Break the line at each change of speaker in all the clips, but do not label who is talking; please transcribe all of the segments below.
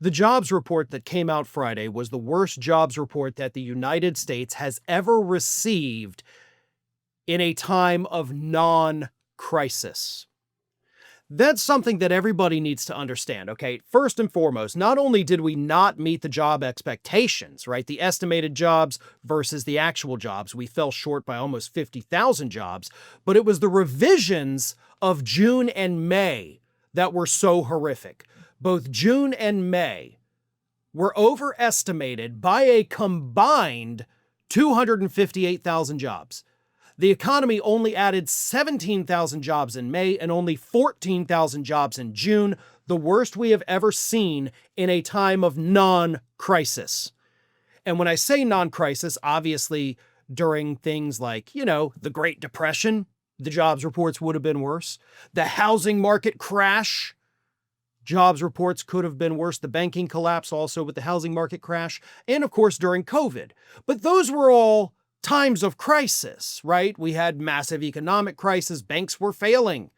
The jobs report that came out Friday was the worst jobs report that the United States has ever received in a time of non-crisis. That's something that everybody needs to understand, okay? First and foremost, not only did we not meet the job expectations, right? The estimated jobs versus the actual jobs, we fell short by almost 50,000 jobs, but it was the revisions of June and May that were so horrific. Both June and May were overestimated by a combined 258,000 jobs. The economy only added 17,000 jobs in May and only 14,000 jobs in June, the worst we have ever seen in a time of non-crisis. And when I say non-crisis, obviously during things like, the Great Depression, the jobs reports would have been worse. The housing market crash, jobs reports could have been worse. The banking collapse also with the housing market crash. And of course, during COVID. But those were all times of crisis, right? We had massive economic crisis. Banks were failing.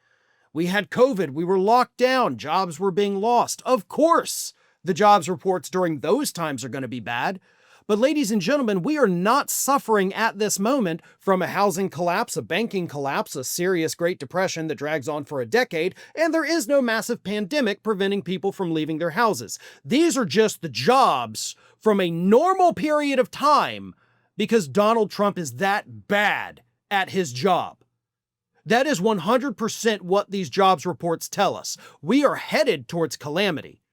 We had COVID. We were locked down. Jobs were being lost. Of course, the jobs reports during those times are going to be bad. But ladies and gentlemen, we are not suffering at this moment from a housing collapse, a banking collapse, a serious Great Depression that drags on for a decade, and there is no massive pandemic preventing people from leaving their houses. These are just the jobs from a normal period of time because Donald Trump is that bad at his job. That is 100% what these jobs reports tell us. We are headed towards calamity.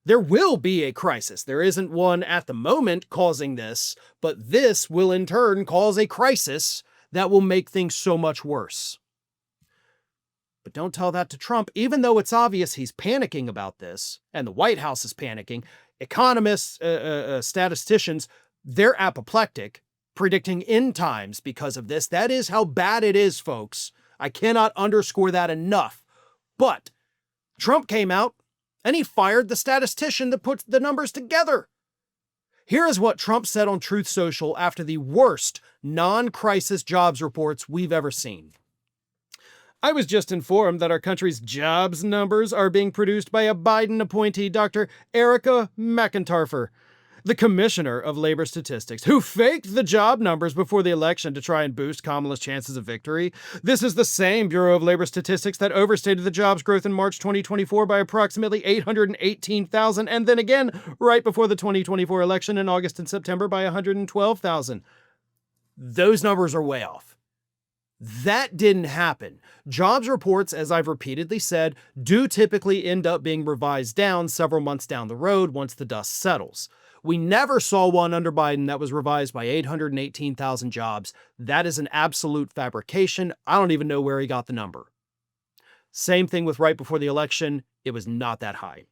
There will be a crisis. There isn't one at the moment causing this, but this will in turn cause a crisis that will make things so much worse. But don't tell that to Trump, even though it's obvious he's panicking about this, and the White House is panicking. Economists, statisticians, they're apoplectic, predicting end times because of this. That is how bad it is, folks. I cannot underscore that enough. But Trump came out and he fired the statistician that puts the numbers together. Here is what Trump said on Truth Social after the worst non-crisis jobs reports we've ever seen. I was just informed that our country's jobs numbers are being produced by a Biden appointee, Dr. Erica McIntyre, the commissioner of labor statistics, who faked the job numbers before the election to try and boost Kamala's chances of victory. This is the same Bureau of Labor Statistics that overstated the jobs growth in March 2024 by approximately 818,000, and then again, right before the 2024 election in August and September by 112,000. Those numbers are way off. That didn't happen. Jobs reports, as I've repeatedly said, do typically end up being revised down several months down the road once the dust settles. We never saw one under Biden that was revised by 818,000 jobs. That is an absolute fabrication. I don't even know where he got the number. Same thing with right before the election. It was not that high.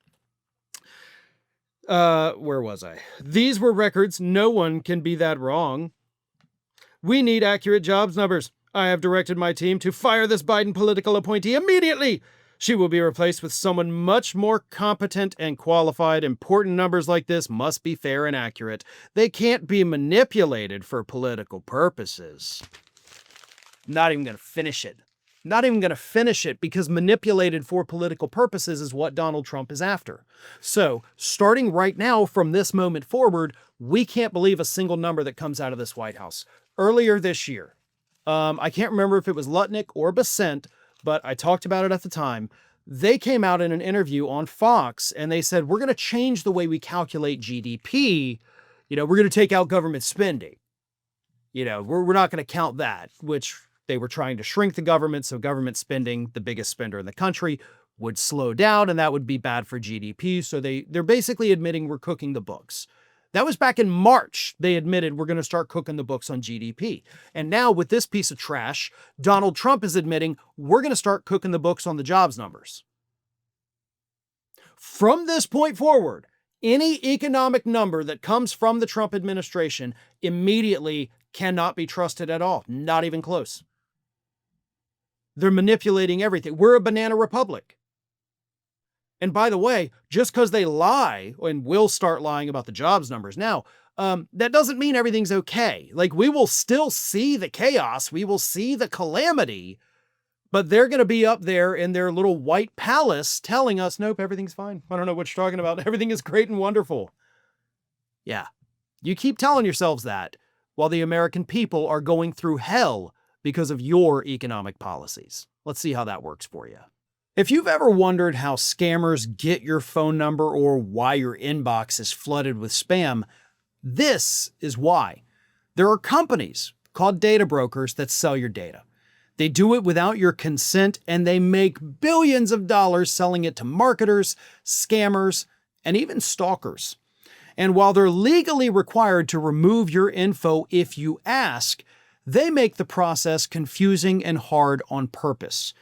Where was I? These were records. No one can be that wrong. We need accurate jobs numbers. I have directed my team to fire this Biden political appointee immediately. She will be replaced with someone much more competent and qualified. Important numbers like this must be fair and accurate. They can't be manipulated for political purposes. Not even going to finish it. Not even going to finish it because manipulated for political purposes is what Donald Trump is after. So, starting right now from this moment forward, we can't believe a single number that comes out of this White House. Earlier this year, I can't remember if it was Lutnick or Bessent, but I talked about it at the time. They came out in an interview on Fox and they said, we're going to change the way we calculate GDP. We're going to take out government spending. We're not going to count that, which they were trying to shrink the government. So government spending, the biggest spender in the country, would slow down and that would be bad for GDP. So they're basically admitting we're cooking the books. That was back in March. They admitted we're going to start cooking the books on GDP. And now with this piece of trash, Donald Trump is admitting we're going to start cooking the books on the jobs numbers. From this point forward, any economic number that comes from the Trump administration immediately cannot be trusted at all. Not even close. They're manipulating everything. We're a banana republic. And by the way, just because they lie and will start lying about the jobs numbers now, that doesn't mean everything's okay. Like, we will still see the chaos. We will see the calamity, But they're going to be up there in their little white palace telling us, nope, everything's fine. I don't know what you're talking about. Everything is great and wonderful. Yeah, you keep telling yourselves that while the American people are going through hell because of your economic policies. Let's see how that works for you. If you've ever wondered how scammers get your phone number or why your inbox is flooded with spam, this is why. There are companies called data brokers that sell your data. They do it without your consent, and they make billions of dollars selling it to marketers, scammers, and even stalkers. And while they're legally required to remove your info if you ask, they make the process confusing and hard on purpose.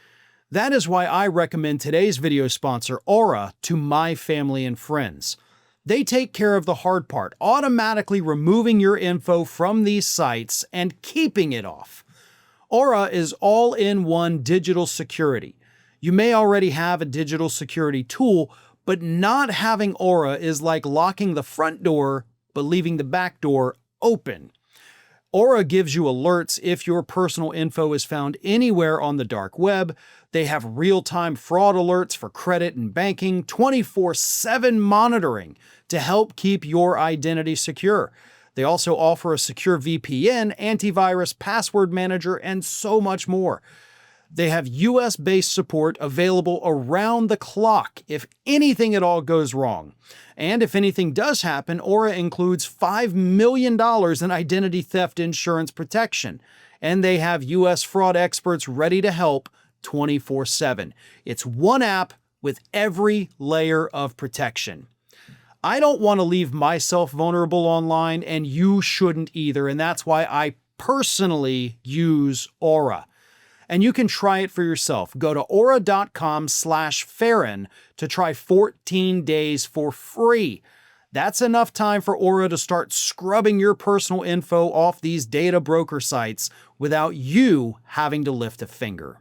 That is why I recommend today's video sponsor, Aura, to my family and friends. They take care of the hard part, automatically removing your info from these sites and keeping it off. Aura is all-in-one digital security. You may already have a digital security tool, but not having Aura is like locking the front door but leaving the back door open. Aura gives you alerts if your personal info is found anywhere on the dark web. They have real-time fraud alerts for credit and banking, 24/7 monitoring to help keep your identity secure. They also offer a secure VPN, antivirus, password manager, and so much more. They have US-based support available around the clock if anything at all goes wrong. And if anything does happen, Aura includes $5 million in identity theft insurance protection. And they have US fraud experts ready to help 24/7. It's one app with every layer of protection. I don't want to leave myself vulnerable online, and you shouldn't either, and that's why I personally use Aura. And you can try it for yourself. Go to aura.com/Farron to try 14 days for free. That's enough time for Aura to start scrubbing your personal info off these data broker sites without you having to lift a finger.